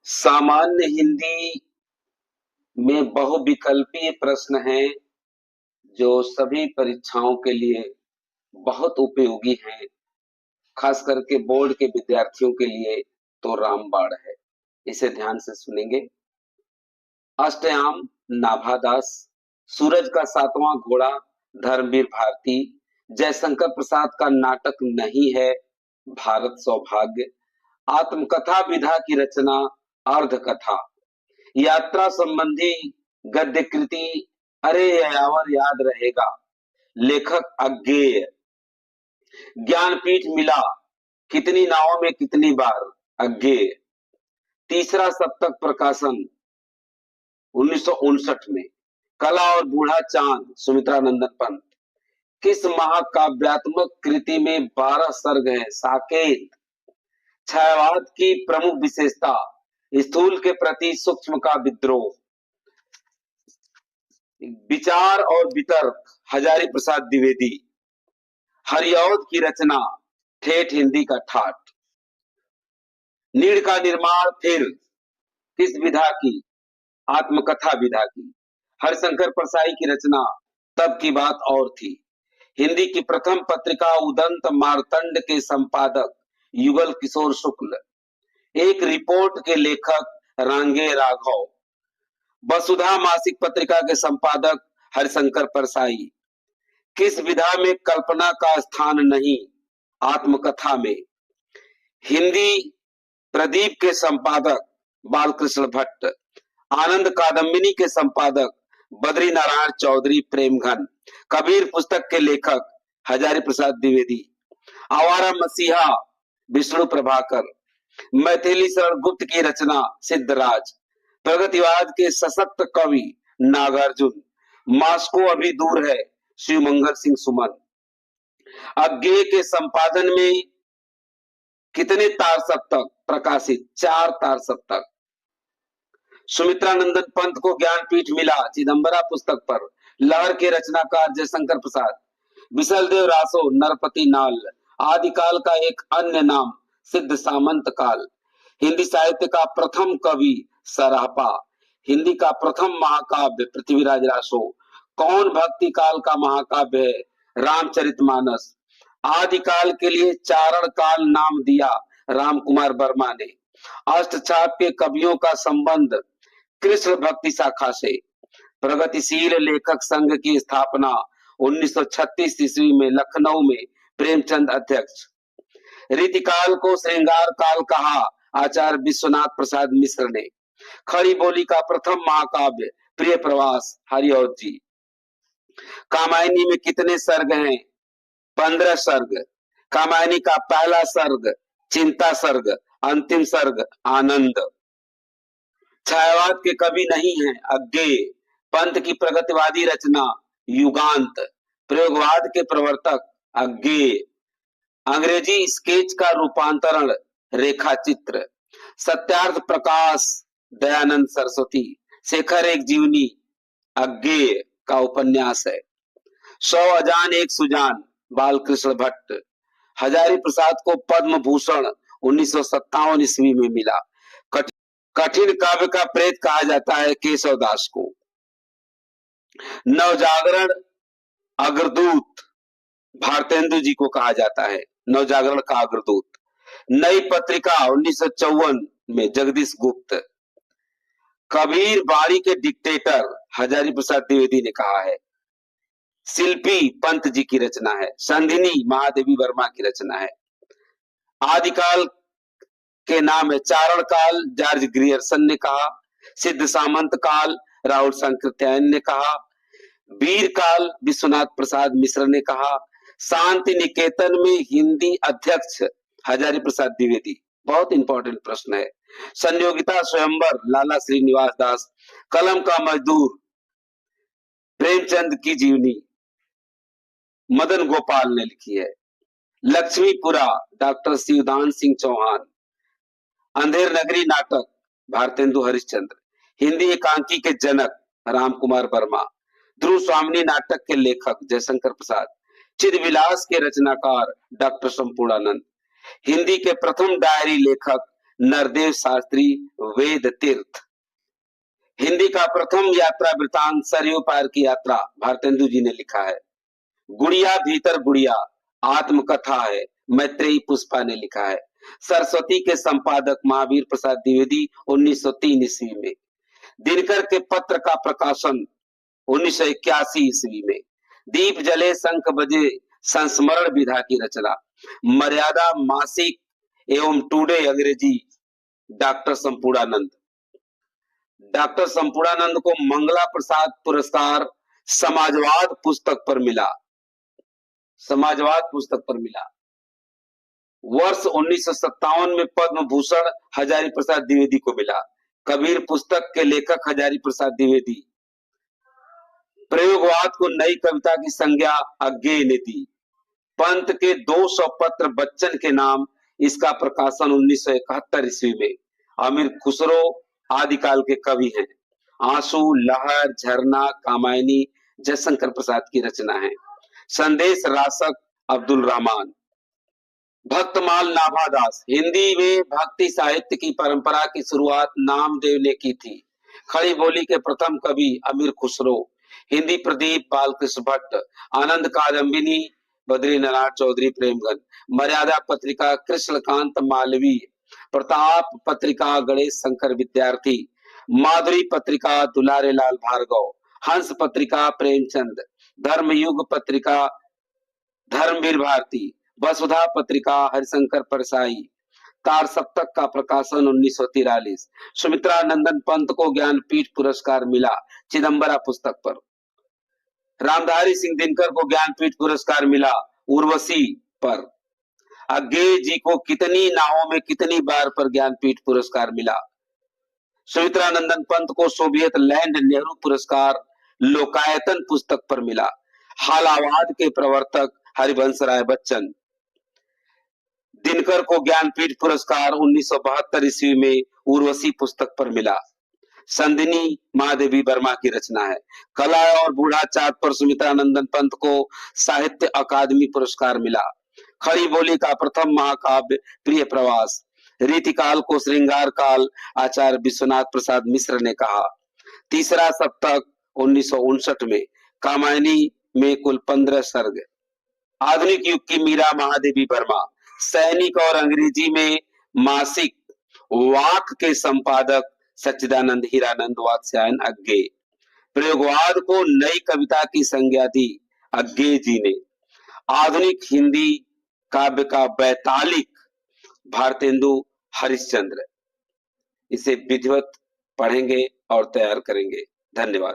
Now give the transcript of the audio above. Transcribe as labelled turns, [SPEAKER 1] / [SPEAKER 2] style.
[SPEAKER 1] सामान्य हिंदी में बहुविकल्पीय प्रश्न हैं जो सभी परीक्षाओं के लिए बहुत उपयोगी हैं। खास करके बोर्ड के विद्यार्थियों के लिए तो रामबाण है। इसे ध्यान से सुनेंगे। अष्टयाम नाभादास, सूरज का सातवां घोड़ा धर्मवीर भारती, जयशंकर प्रसाद का नाटक नहीं है भारत सौभाग्य, आत्मकथा विधा की रचना अर्धकथा, यात्रा संबंधी गद्य कृति अरे यावर याद रहेगा, लेखक अज्ञेय, ज्ञानपीठ मिला कितनी नावों में कितनी बार, अज्ञेय, तीसरा सप्तक प्रकाशन 1959 में, कला और बूढ़ा चांद सुमित्रा नंदन पंत, किस महाकाव्यात्मक कृति में 12 सर्ग हैं, साकेत, छायावाद की प्रमुख विशेषता स्थूल के प्रति सूक्ष्म का विद्रोह, विचार और वितर्क हजारी प्रसाद द्विवेदी, हरिऔध की रचना ठेठ हिंदी का ठाठ, नीड़ का निर्माण फिर किस विधा की, आत्मकथा विधा की, हरिशंकर परसाई की रचना तब की बात और थी, हिंदी की प्रथम पत्रिका उदंत मार्तंड के संपादक युगल किशोर शुक्ल, एक रिपोर्ट के लेखक रांगे राघव, वसुधा मासिक पत्रिका के संपादक हरिशंकर परसाई, किस विधा में कल्पना का स्थान नहीं, आत्मकथा में, हिंदी प्रदीप के संपादक बालकृष्ण भट्ट, आनंद कादम्बिनी के संपादक बद्री नारायण चौधरी प्रेमघन, कबीर पुस्तक के लेखक हजारी प्रसाद द्विवेदी, आवारा मसीहा विष्णु प्रभाकर, मैथिली शरण गुप्त की रचना सिद्धराज, प्रगतिवाद के सशक्त कवि नागार्जुन, मास्को अभी दूर है शिवमंगल सिंह सुमन, अज्ञेय के संपादन में कितने तार सप्तक प्रकाशित, 4 तार सप्तक, सुमित्रा नंदन पंत को ज्ञानपीठ मिला चिदंबरा पुस्तक पर, लहर के रचनाकार जयशंकर प्रसाद, विशल देव रासो नरपति नाल, आदिकाल का एक अन्य नाम सिद्ध सामंत काल, हिंदी साहित्य का प्रथम कवि सराहपा, हिंदी का प्रथम महाकाव्य पृथ्वीराज रासो, कौन भक्ति काल का महाकाव्य है, रामचरितमानस, आदिकाल के लिए चारण काल नाम दिया राम कुमार वर्मा ने, अष्टछाप के कवियों का संबंध कृष्ण भक्ति शाखा से, प्रगतिशील लेखक संघ की स्थापना 1936 ईस्वी में लखनऊ में प्रेमचंद अध्यक्ष, रीतिकाल को श्रृंगार काल कहा आचार्य विश्वनाथ प्रसाद मिश्र ने, खड़ी बोली का प्रथम महाकाव्य प्रिय प्रवास हरिऔध जी, कामायनी में कितने सर्ग हैं, 15 सर्ग, कामायनी का पहला सर्ग चिंता सर्ग, अंतिम सर्ग आनंद, छायावाद के कवि नहीं है अज्ञेय, पंत की प्रगतिवादी रचना युगांत, प्रयोगवाद के प्रवर्तक अज्ञेय, अंग्रेजी स्केच का रूपांतरण रेखा चित्र, सत्यार्थ प्रकाश दयानंद सरस्वती, शेखर एक जीवनी अज्ञेय का उपन्यास है, 100 अजान एक सुजान बालकृष्ण भट्ट, हजारी प्रसाद को पद्म भूषण 1957 ईस्वी में मिला, कठिन काव्य का प्रेत कहा जाता है केशव दास को, नवजागरण अग्रदूत भारतेंदु जी को कहा जाता है, नवजागरण का अग्रदूत, नई पत्रिका 1954 में जगदीश गुप्त, कबीर बाड़ी के डिक्टेटर हजारी प्रसाद द्विवेदी ने कहा है, शिल्पी पंत जी की रचना है, संधिनी महादेवी वर्मा की रचना है, आदिकाल के नाम है चारण काल जॉर्ज ग्रियर्सन ने कहा, सिद्ध सामंत काल राहुल संकृत्यायन ने कहा, वीर काल विश्वनाथ प्रसाद मिश्र ने कहा, शांति निकेतन में हिंदी अध्यक्ष हजारी प्रसाद द्विवेदी, बहुत इंपॉर्टेंट प्रश्न है, संयोगिता स्वयंवर लाला श्रीनिवास दास, कलम का मजदूर प्रेमचंद की जीवनी मदन गोपाल ने लिखी है, लक्ष्मीपुरा डॉक्टर शिवदान सिंह चौहान, अंधेर नगरी नाटक भारतेंदु हरिश्चंद्र, हिंदी एकांकी के जनक राम कुमार वर्मा, ध्रुव स्वामिनी नाटक के लेखक जयशंकर प्रसाद, चिद विलास के रचनाकार डॉक्टर संपूर्णानंद, हिंदी के प्रथम डायरी लेखक नरदेव शास्त्री वेद तीर्थ। हिंदी का प्रथम यात्रा वृतांत सरयू पार की यात्रा भारतेंदु जी ने लिखा है। गुड़िया भीतर गुड़िया आत्मकथा है, मैत्रेयी पुष्पा ने लिखा है। सरस्वती के संपादक महावीर प्रसाद द्विवेदी 1903 ईस्वी में। दिनकर के पत्र का प्रकाशन 1981 ईस्वी में। दीप जले शंख बजे संस्मरण विधा की रचना। मर्यादा मासिक एवं टुडे अंग्रेजी डॉक्टर संपूर्णानंद। डॉक्टर संपूर्णानंद को मंगला प्रसाद पुरस्कार समाजवाद पुस्तक पर मिला। समाजवाद पुस्तक पर मिला। वर्ष 1957 में पद्म भूषण हजारी प्रसाद द्विवेदी को मिला। कबीर पुस्तक के लेखक हजारी प्रसाद द्विवेदी। प्रयोगवाद को नई कविता की संज्ञा अज्ञेय ने दी। पंत के 200 पत्र बच्चन के नाम, इसका प्रकाशन 1971 ईस्वी में। अमीर खुसरो आदिकाल के कवि हैं। आंसू, लहर, झरना, कामायनी जयशंकर प्रसाद की रचना है। संदेश रासक अब्दुल रहमान। भक्तमाल नाभादास। हिंदी में भक्ति साहित्य की परंपरा की शुरुआत नामदेव ने की थी। खड़ी बोली के प्रथम कवि अमीर खुसरो। हिंदी प्रदीप बालकृष्ण भट्ट। आनंद कादम्बिनी बद्रीनाथ चौधरी प्रेमगंज। मर्यादा पत्रिका कृष्णकांत मालवीय। प्रताप पत्रिका गणेश शंकर विद्यार्थी। माधुरी पत्रिका दुलारे लाल भार्गव। हंस पत्रिका प्रेमचंद। धर्मयुग पत्रिका धर्मवीर भारती। वसुधा पत्रिका हरिशंकर परसाई। तार सप्तक का प्रकाशन 1943। सुमित्रा नंदन पंत को ज्ञानपीठ पुरस्कार मिला चिदंबरा पुस्तक पर। रामधारी सिंह दिनकर को ज्ञानपीठ पुरस्कार मिला उर्वशी पर। अज्ञेय जी को कितनी नावों में कितनी बार पर ज्ञानपीठ पुरस्कार मिला। सुमित्रा नंदन पंत को सोवियत लैंड नेहरू पुरस्कार लोकायतन पुस्तक पर मिला। हालावाद के प्रवर्तक हरिवंश राय बच्चन। दिनकर को ज्ञानपीठ पुरस्कार 1972 ईस्वी में उर्वशी पुस्तक पर मिला। संदिनी महादेवी वर्मा की रचना है। कला और बूढ़ा चाँद पर सुमित्रा नंदन पंत को साहित्य अकादमी पुरस्कार मिला। खड़ी बोली का प्रथम महाकाव्य प्रिय प्रवास। रीतिकाल को श्रृंगार काल आचार्य विश्वनाथ प्रसाद मिश्र ने कहा। तीसरा सप्तक 1959 में। कामायनी में कुल 15 सर्ग। आधुनिक युग की मीरा महादेवी वर्मा। सैनिक और अंग्रेजी में मासिक वाक के संपादक सच्चिदानंद हीरानंद वात्स्यायन अज्ञेय। प्रयोगवाद को नई कविता की संज्ञा दी अज्ञेय जी ने। आधुनिक हिंदी काव्य का वैतालिक भारतेंदु हरिश्चंद्र। इसे विधिवत पढ़ेंगे और तैयार करेंगे। धन्यवाद।